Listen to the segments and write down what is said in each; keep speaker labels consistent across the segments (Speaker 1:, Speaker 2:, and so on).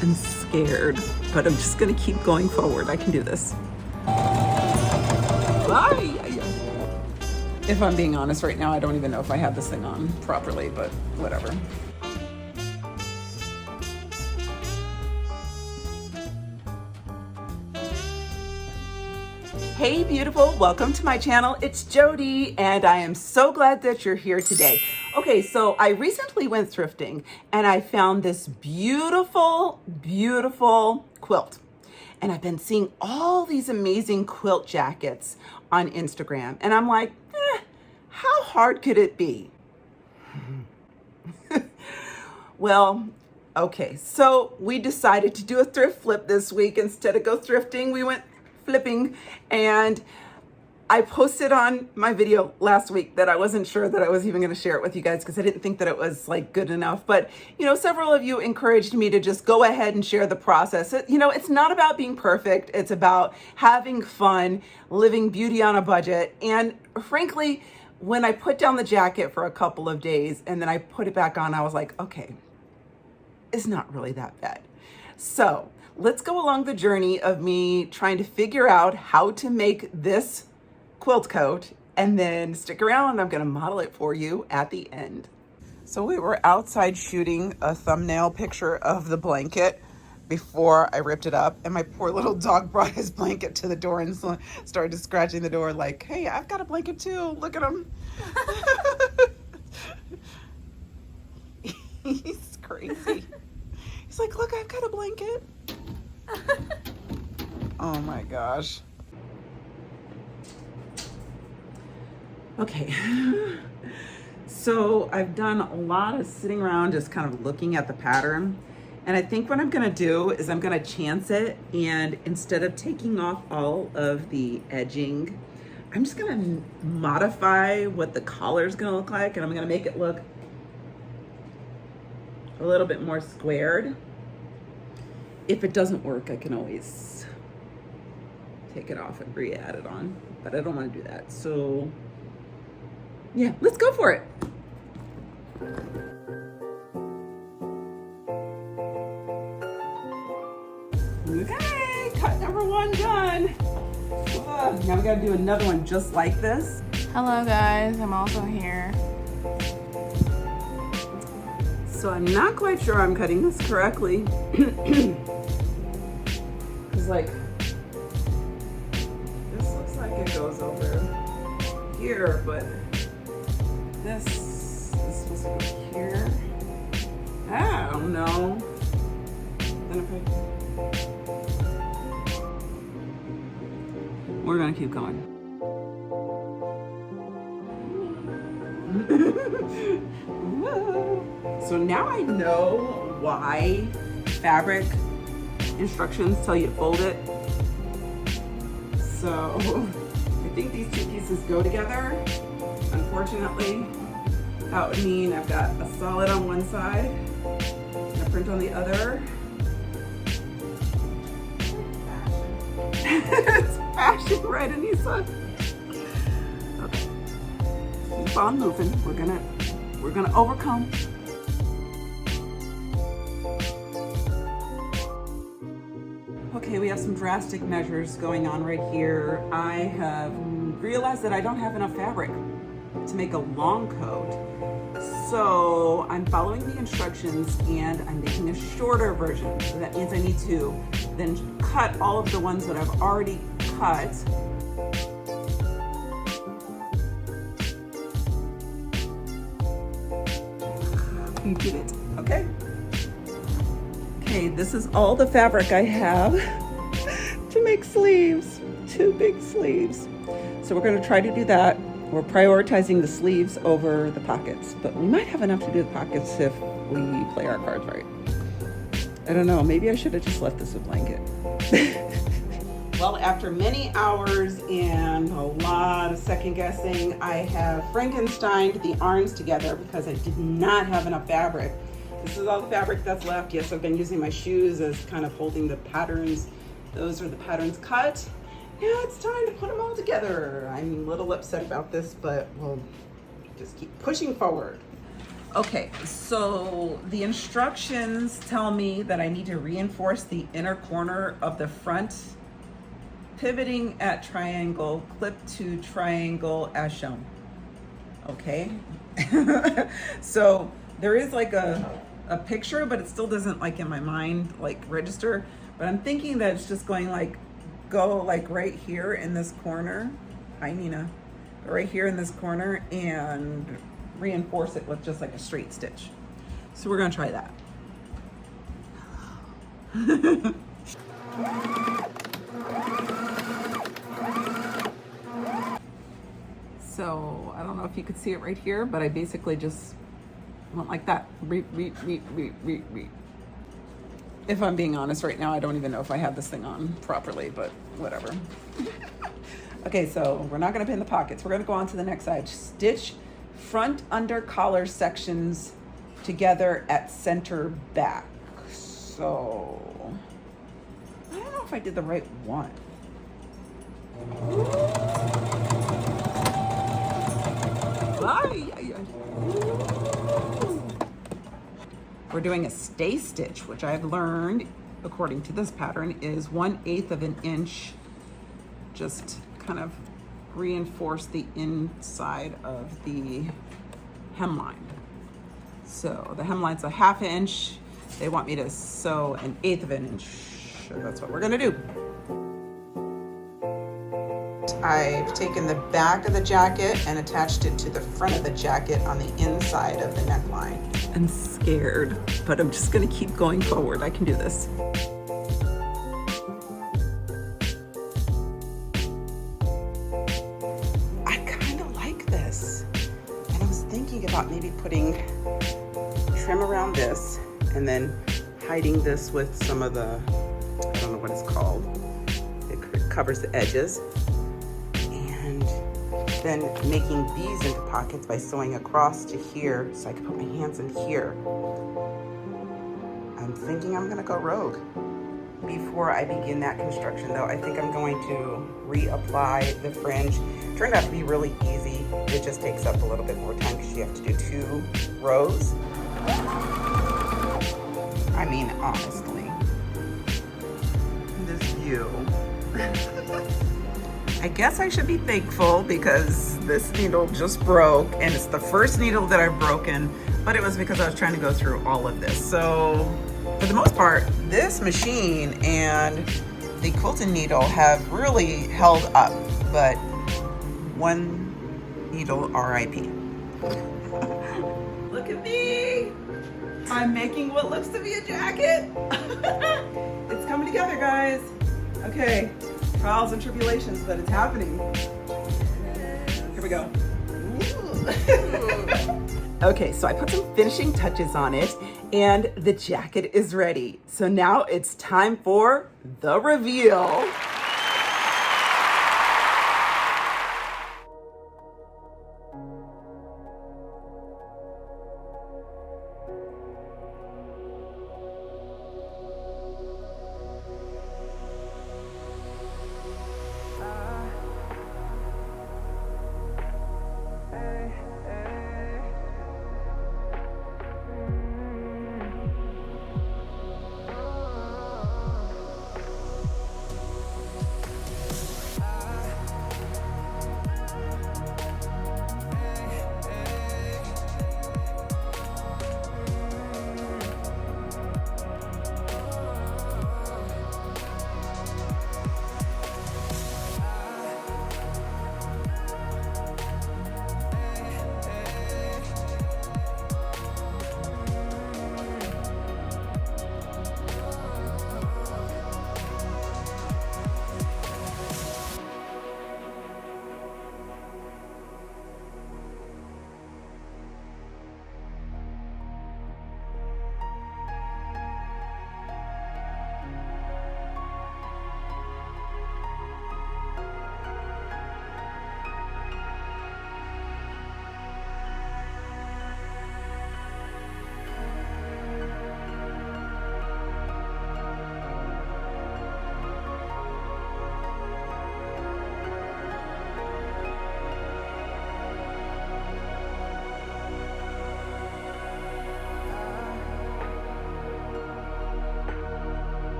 Speaker 1: and scared, but I'm just gonna keep going forward. I can do this. Bye. If I'm being honest right now, I don't even know if I have this thing on properly, but whatever. Hey beautiful, welcome to my channel. It's Jody and I am so glad that you're here today. Okay, so I recently went thrifting and I found this beautiful, beautiful quilt. And I've been seeing all these amazing quilt jackets on Instagram. And I'm like, how hard could it be? Well, okay, so we decided to do a thrift flip this week. Instead of go thrifting, we went flipping, and I posted on my video last week that I wasn't sure that I was even going to share it with you guys because I didn't think that it was like good enough. But, you know, several of you encouraged me to just go ahead and share the process. You know, it's not about being perfect. It's about having fun, living beauty on a budget. And frankly, when I put down the jacket for a couple of days and then I put it back on, I was like, okay, it's not really that bad. So let's go along the journey of me trying to figure out how to make this quilt coat, and then stick around and I'm gonna model it for you at the end. So we were outside shooting a thumbnail picture of the blanket before I ripped it up, and my poor little dog brought his blanket to the door and started scratching the door like, hey, I've got a blanket too, look at him. He's crazy. He's like, look, I've got a blanket. Oh my gosh. Okay. So I've done a lot of sitting around just kind of looking at the pattern. And I think what I'm gonna do is I'm gonna chance it, and instead of taking off all of the edging, I'm just gonna modify what the collar is gonna look like, and I'm gonna make it look a little bit more squared. If it doesn't work, I can always take it off and re-add it on, but I don't want to do that. So yeah, let's go for it. Okay, cut number one done. Now we gotta do another one just like this.
Speaker 2: Hello guys, I'm also here.
Speaker 1: So I'm not quite sure I'm cutting this correctly. Cause like, this looks like it goes over here, but this is supposed to go here. I don't know. Then if we're gonna keep going. So now I know why fabric instructions tell you to fold it. So I think these two pieces go together. Unfortunately, that would mean I've got a solid on one side and a print on the other. It's fashion, right, Anissa? Okay, keep on moving. We're gonna overcome. Okay, we have some drastic measures going on right here. I have realized that I don't have enough fabric to make a long coat. So I'm following the instructions and I'm making a shorter version. So that means I need to then cut all of the ones that I've already cut. You did it, okay? Okay, this is all the fabric I have to make sleeves, 2 big sleeves. So we're gonna try to do that. We're prioritizing the sleeves over the pockets, but we might have enough to do the pockets if we play our cards right. I don't know, maybe I should have just left this a blanket. Well, after many hours and a lot of second guessing, I have Frankensteined the arms together because I did not have enough fabric. This is all the fabric that's left. Yes, I've been using my shoes as kind of holding the patterns. Those are the patterns cut. Now it's time to put them all together. I'm a little upset about this, but we'll just keep pushing forward. Okay, so the instructions tell me that I need to reinforce the inner corner of the front, pivoting at triangle, clip to triangle as shown. Okay, so there is like a picture, but it still doesn't like in my mind like register. But I'm thinking that it's just going like, go like right here in this corner. Hi Nina. Right here in this corner and reinforce it with just like a straight stitch. So we're gonna try that. So I don't know if you could see it right here, but I basically just went like that. If I'm being honest right now, I don't even know if I have this thing on properly, but whatever. Okay, so we're not gonna pin the pockets. We're gonna go on to the next side. Stitch front under collar sections together at center back. So, I don't know if I did the right one. We're doing a stay stitch, which I've learned, according to this pattern, is 1/8 of an inch. Just kind of reinforce the inside of the hemline. So the hemline's a 1/2 inch. They want me to sew 1/8 of an inch. So that's what we're gonna do. I've taken the back of the jacket and attached it to the front of the jacket on the inside of the neckline. I'm scared, but I'm just gonna keep going forward. I can do this. About maybe putting trim around this and then hiding this with some of the, I don't know what it's called. It covers the edges. And then making these into pockets by sewing across to here so I can put my hands in here. I'm thinking I'm gonna go rogue. Before I begin that construction though, I think I'm going to reapply the fringe. It turned out to be really easy. It just takes up a little bit more time because you have to do 2 rows. I mean, honestly, this view. I guess I should be thankful because this needle just broke and it's the first needle that I've broken, but it was because I was trying to go through all of this. So for the most part, this machine and the quilting needle have really held up, but one needle RIP. Look at me! I'm making what looks to be a jacket. It's coming together, guys. Okay, trials and tribulations, but it's happening. Here we go. Okay, so I put some finishing touches on it and the jacket is ready. So now it's time for the reveal.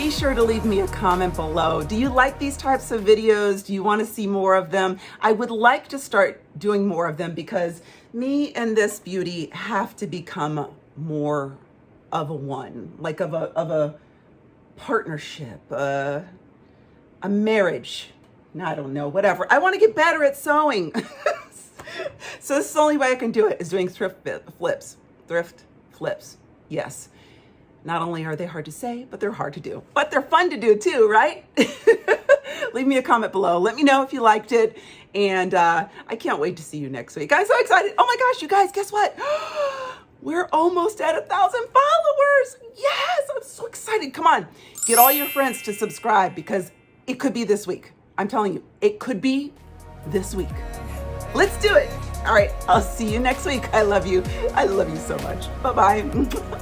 Speaker 1: be sure to leave me a comment below. Do you like these types of videos? Do you want to see more of them? I would like to start doing more of them because me and this beauty have to become more of a one, like of a partnership, a marriage. I don't know, whatever. I want to get better at sewing. So this is the only way I can do it, is doing thrift flips. Thrift flips, yes. Not only are they hard to say, but they're hard to do. But they're fun to do too, right? Leave me a comment below. Let me know if you liked it. And I can't wait to see you next week. I'm so excited. Oh my gosh, you guys, guess what? We're almost at 1,000 followers. Yes, I'm so excited. Come on, get all your friends to subscribe because it could be this week. I'm telling you, it could be this week. Let's do it. All right, I'll see you next week. I love you. I love you so much. Bye-bye.